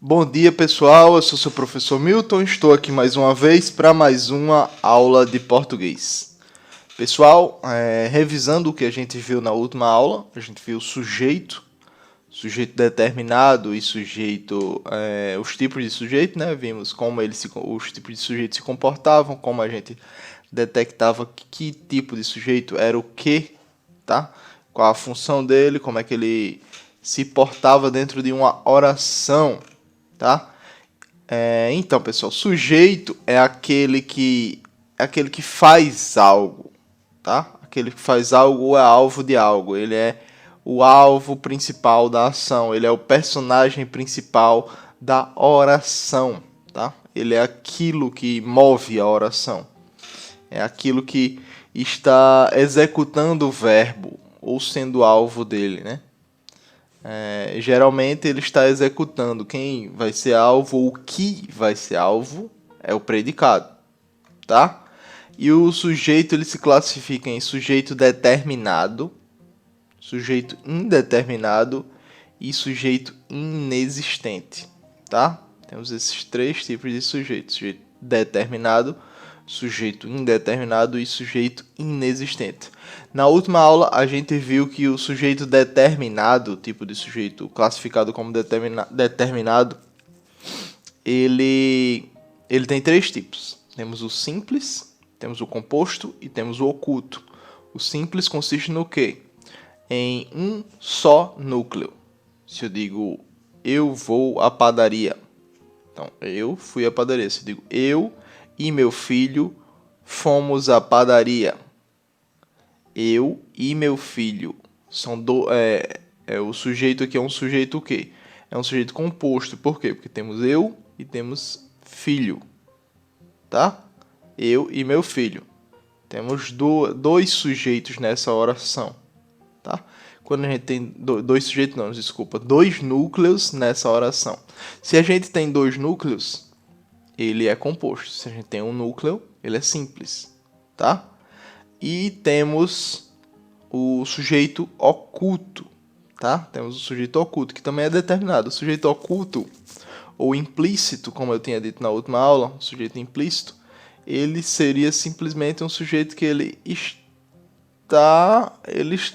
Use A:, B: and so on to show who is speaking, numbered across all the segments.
A: Bom dia, pessoal. Eu sou seu professor Milton. Estou aqui mais uma vez para mais uma aula de português. Pessoal, revisando o que a gente viu na última aula, a gente viu sujeito determinado e sujeito, os tipos de sujeito, né? Vimos como os tipos de sujeito se comportavam, como a gente detectava que tipo de sujeito era o que, tá? Qual a função dele, como é que ele se portava dentro de uma oração, tá? Então, pessoal, sujeito é aquele que faz algo, tá? Aquele que faz algo ou é alvo de algo. Ele é o alvo principal da ação. Ele é o personagem principal da oração, tá? Ele é aquilo que move a oração. É aquilo que está executando o verbo ou sendo alvo dele, né? Geralmente ele está executando. Quem vai ser alvo ou o que vai ser alvo é o predicado, tá? E o sujeito ele se classifica em sujeito determinado, sujeito indeterminado e sujeito inexistente, tá? Temos esses três tipos de sujeito: sujeito determinado, sujeito indeterminado e sujeito inexistente. Na última aula, a gente viu que o sujeito determinado, tipo de sujeito classificado como determinado, ele tem três tipos. Temos o simples, temos o composto e temos o oculto. O simples consiste no quê? Em um só núcleo. Se eu digo, eu vou à padaria. Então, eu fui à padaria. Se eu digo, eu e meu filho fomos à padaria. Eu e meu filho. O sujeito aqui é um sujeito o quê? É um sujeito composto. Por quê? Porque temos eu e temos filho. Tá? Eu e meu filho. Temos dois sujeitos nessa oração. Tá? Quando a gente tem dois núcleos nessa oração. Se a gente tem dois núcleos, ele é composto. Se a gente tem um núcleo, ele é simples, tá? E temos o sujeito oculto, tá? Temos o sujeito oculto, que também é determinado. O sujeito oculto, ou implícito, como eu tinha dito na última aula, o sujeito implícito, ele seria simplesmente um sujeito que ele está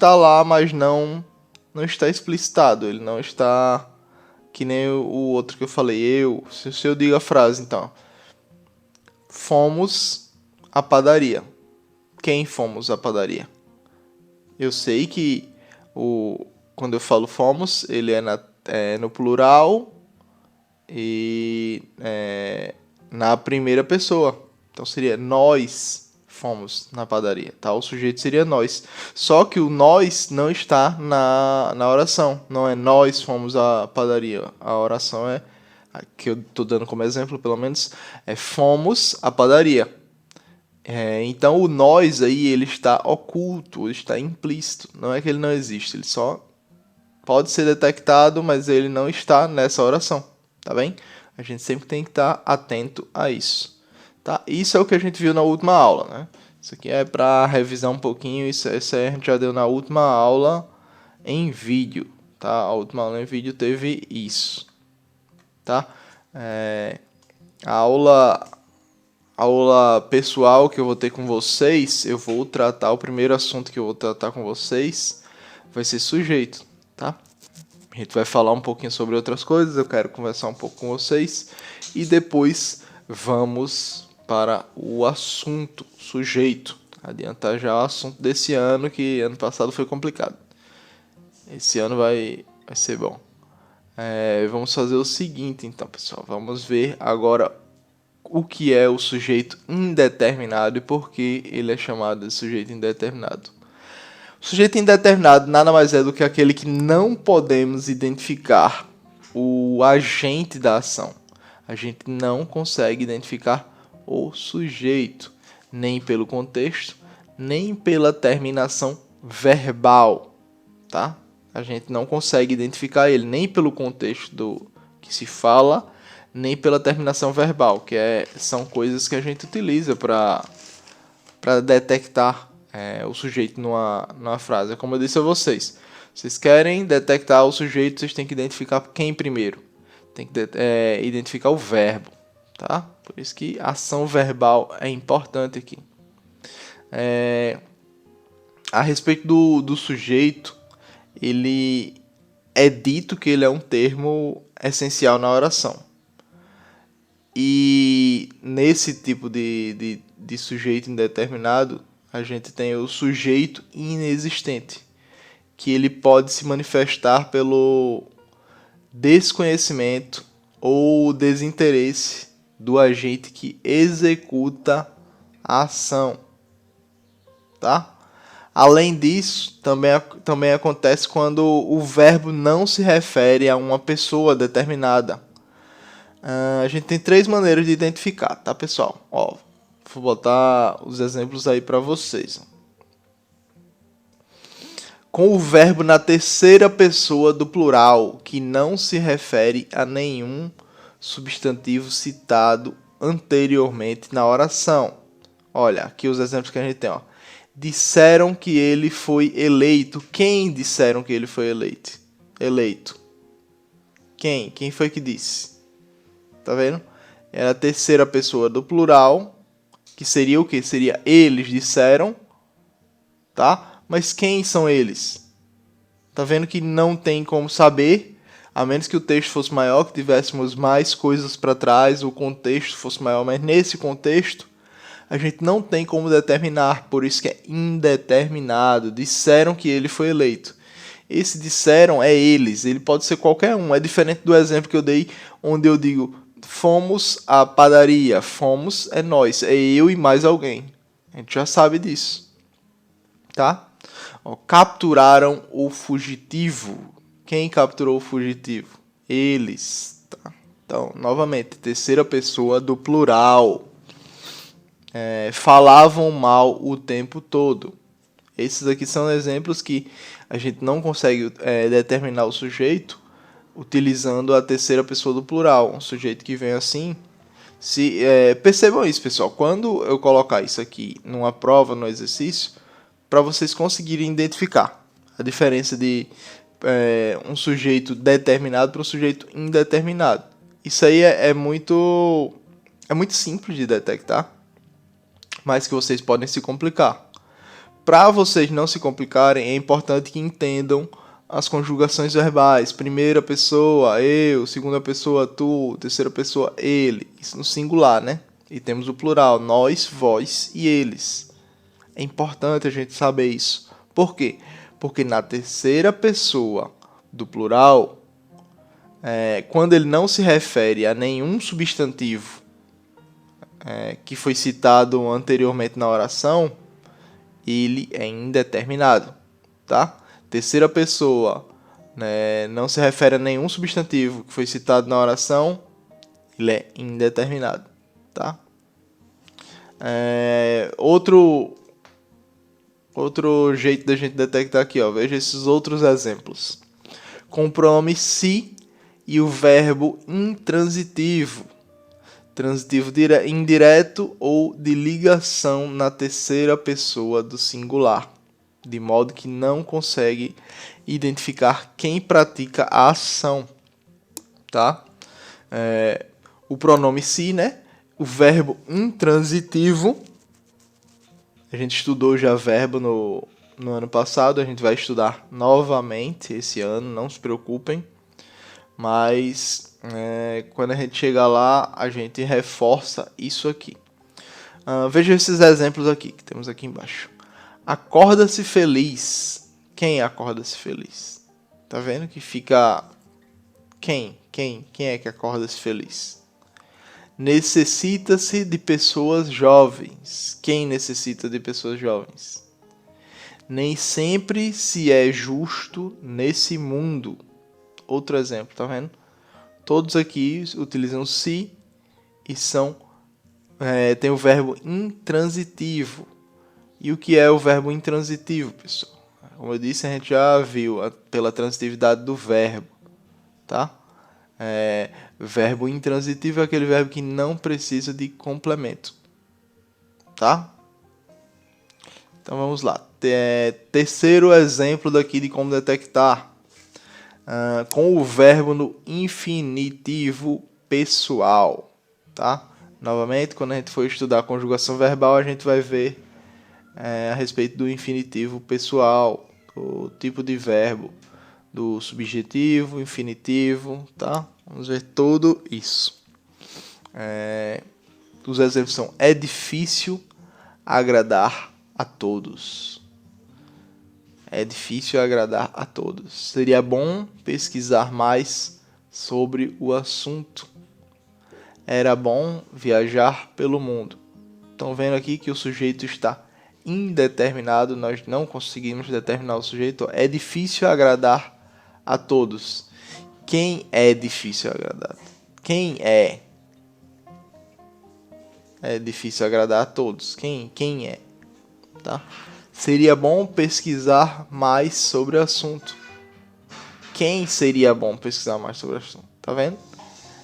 A: lá, mas não está explicitado. Ele não está que nem o outro que eu falei. Se eu digo a frase, então, fomos à padaria. Quem fomos à padaria? Eu sei que quando eu falo fomos, ele é no plural e na primeira pessoa. Então seria nós fomos na padaria, tá? O sujeito seria nós. Só que o nós não está na oração. Não é nós fomos à padaria. A oração é, que eu estou dando como exemplo, pelo menos, é fomos à padaria. Então o nós aí, ele está oculto, ele está implícito. Não é que ele não existe, ele só pode ser detectado, mas ele não está nessa oração, tá bem? A gente sempre tem que estar atento a isso, tá? Isso é o que a gente viu na última aula, né? Isso aqui é para revisar um pouquinho, isso aí a gente já deu na última aula em vídeo, tá? A última aula em vídeo teve isso, tá? A aula pessoal que eu vou ter com vocês, o primeiro assunto que eu vou tratar com vocês vai ser sujeito, tá? A gente vai falar um pouquinho sobre outras coisas, eu quero conversar um pouco com vocês e depois vamos para o assunto sujeito. Adiantar já o assunto desse ano, que ano passado foi complicado. Esse ano vai ser bom. Vamos fazer o seguinte, então, pessoal. Vamos ver agora o que é o sujeito indeterminado e por que ele é chamado de sujeito indeterminado. O sujeito indeterminado nada mais é do que aquele que não podemos identificar o agente da ação. A gente não consegue identificar o sujeito, nem pelo contexto, nem pela terminação verbal, tá? A gente não consegue identificar ele nem pelo contexto do que se fala, nem pela terminação verbal, que são coisas que a gente utiliza para detectar o sujeito numa frase. Como eu disse a vocês, vocês querem detectar o sujeito, vocês têm que identificar quem primeiro. tem que identificar o verbo, tá? Por isso que a ação verbal é importante aqui. A respeito do sujeito, ele é dito que ele é um termo essencial na oração. E nesse tipo de sujeito indeterminado, a gente tem o sujeito inexistente, que ele pode se manifestar pelo desconhecimento ou desinteresse do agente que executa a ação, tá? Além disso, também acontece quando o verbo não se refere a uma pessoa determinada. A gente tem 3 maneiras de identificar, tá, pessoal? Ó, vou botar os exemplos aí para vocês. Com o verbo na terceira pessoa do plural, que não se refere a nenhum substantivo citado anteriormente na oração. Olha, aqui os exemplos que a gente tem, ó. Disseram que ele foi eleito. Quem disseram que ele foi eleito? Quem? Quem foi que disse? Tá vendo? É a terceira pessoa do plural, que seria o quê? Seria eles disseram, tá? Mas quem são eles? Tá vendo que não tem como saber, a menos que o texto fosse maior, que tivéssemos mais coisas para trás, o contexto fosse maior, mas nesse contexto a gente não tem como determinar, por isso que é indeterminado. Disseram que ele foi eleito. Esse disseram é eles, ele pode ser qualquer um. É diferente do exemplo que eu dei, onde eu digo, fomos à padaria. Fomos é nós, é eu e mais alguém. A gente já sabe disso. Tá? Ó, capturaram o fugitivo. Quem capturou o fugitivo? Eles. Tá? Então, novamente, terceira pessoa do plural. Falavam mal o tempo todo. Esses aqui são exemplos que a gente não consegue determinar o sujeito utilizando a terceira pessoa do plural. Um sujeito que vem assim. Percebam isso, pessoal. Quando eu colocar isso aqui numa prova, no exercício, para vocês conseguirem identificar a diferença de um sujeito determinado para um sujeito indeterminado. Isso aí é muito simples de detectar, mas que vocês podem se complicar. Para vocês não se complicarem, é importante que entendam as conjugações verbais. Primeira pessoa, eu. Segunda pessoa, tu. Terceira pessoa, ele. Isso no singular, né? E temos o plural, nós, vós e eles. É importante a gente saber isso. Por quê? Porque na terceira pessoa do plural, quando ele não se refere a nenhum substantivo que foi citado anteriormente na oração, ele é indeterminado, tá? Terceira pessoa, né, não se refere a nenhum substantivo que foi citado na oração, ele é indeterminado, tá? Outro jeito da gente detectar aqui, ó, veja esses outros exemplos. Com o pronome se e o verbo intransitivo. Transitivo indireto ou de ligação na terceira pessoa do singular, de modo que não consegue identificar quem pratica a ação, tá? O pronome se, né? O verbo intransitivo, a gente estudou já verbo no ano passado, a gente vai estudar novamente esse ano, não se preocupem, mas quando a gente chegar lá, a gente reforça isso aqui. Veja esses exemplos aqui, que temos aqui embaixo. Acorda-se feliz. Quem acorda-se feliz? Tá vendo que fica... Quem é que acorda-se feliz? Necessita-se de pessoas jovens. Quem necessita de pessoas jovens? Nem sempre se é justo nesse mundo. Outro exemplo, tá vendo? Todos aqui utilizam se e tem o verbo intransitivo. E o que é o verbo intransitivo, pessoal? Como eu disse, a gente já viu pela transitividade do verbo, tá? Verbo intransitivo é aquele verbo que não precisa de complemento, tá? Então vamos lá. Terceiro exemplo daqui de como detectar. com o verbo no infinitivo pessoal, tá? Novamente, quando a gente for estudar a conjugação verbal, a gente vai ver a respeito do infinitivo pessoal, o tipo de verbo, do subjetivo, infinitivo, tá? Vamos ver tudo isso. Os exemplos são: é difícil agradar a todos. É difícil agradar a todos. Seria bom pesquisar mais sobre o assunto. Era bom viajar pelo mundo. Estão vendo aqui que o sujeito está indeterminado, nós não conseguimos determinar o sujeito. É difícil agradar a todos. Quem é difícil agradar? Quem é? É difícil agradar a todos. Quem é? Tá? Seria bom pesquisar mais sobre o assunto. Quem seria bom pesquisar mais sobre o assunto? Tá vendo?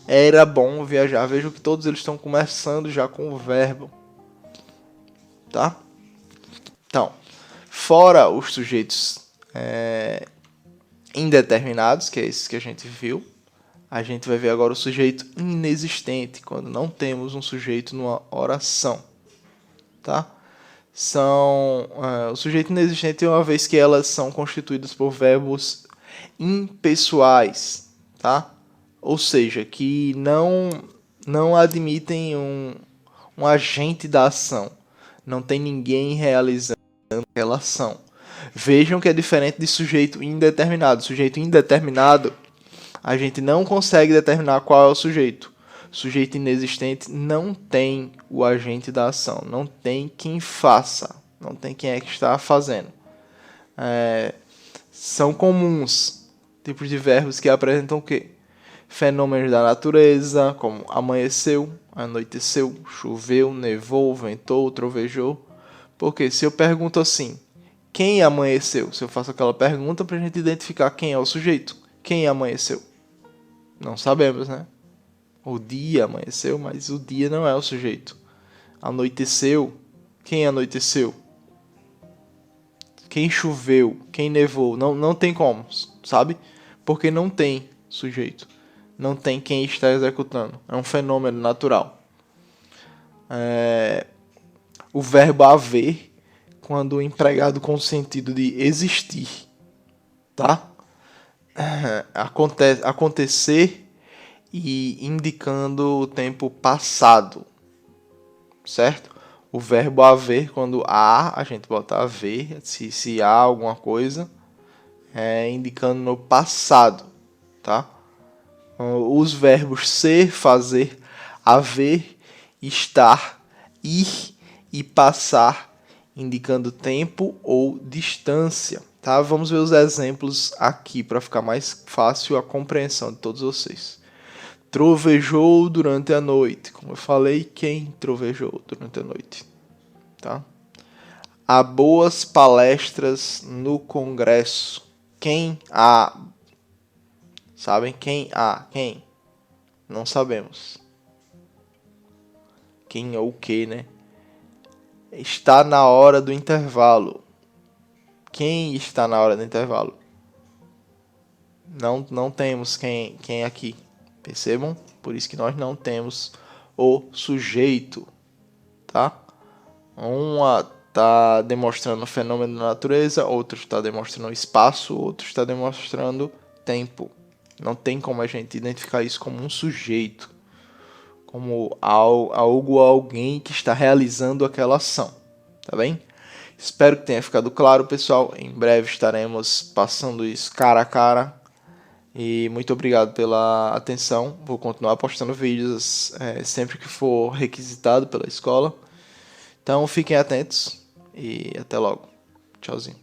A: Era bom viajar. Veja que todos eles estão começando já com o verbo. Tá? Então, fora os sujeitos indeterminados, que é esses que a gente viu, a gente vai ver agora o sujeito inexistente, quando não temos um sujeito numa oração. Tá? O sujeito inexistente é uma vez que elas são constituídas por verbos impessoais, tá? Ou seja, que não admitem um agente da ação. Não tem ninguém realizando aquela ação. Vejam que é diferente de sujeito indeterminado. Sujeito indeterminado, a gente não consegue determinar qual é o sujeito. Sujeito inexistente não tem o agente da ação, não tem quem faça, não tem quem é que está fazendo. São comuns tipos de verbos que apresentam o quê? Fenômenos da natureza, como amanheceu, anoiteceu, choveu, nevou, ventou, trovejou. Porque se eu pergunto assim, quem amanheceu? Se eu faço aquela pergunta para a gente identificar quem é o sujeito. Quem amanheceu? Não sabemos, né? O dia amanheceu, mas o dia não é o sujeito. Anoiteceu. Quem anoiteceu? Quem choveu? Quem nevou? Não tem como, sabe? Porque não tem sujeito. Não tem quem está executando. É um fenômeno natural. O verbo haver, quando empregado com o sentido de existir, tá? Acontecer e indicando o tempo passado, certo? O verbo haver, quando há, a gente bota haver, se há alguma coisa, indicando no passado, tá? Os verbos ser, fazer, haver, estar, ir e passar, indicando tempo ou distância, tá? Vamos ver os exemplos aqui para ficar mais fácil a compreensão de todos vocês. Trovejou durante a noite. Como eu falei, quem trovejou durante a noite? Tá? Há boas palestras no congresso. Quem há? Sabem quem há? Quem? Não sabemos. Quem ou o que, né? Está na hora do intervalo. Quem está na hora do intervalo? Não temos quem aqui. Percebam? Por isso que nós não temos o sujeito, tá? Uma está demonstrando o fenômeno da natureza, outro está demonstrando espaço, outro está demonstrando tempo. Não tem como a gente identificar isso como um sujeito, como algo ou alguém que está realizando aquela ação, tá bem? Espero que tenha ficado claro, pessoal. Em breve estaremos passando isso cara a cara. E muito obrigado pela atenção. Vou continuar postando vídeos sempre que for requisitado pela escola. Então fiquem atentos e até logo. Tchauzinho.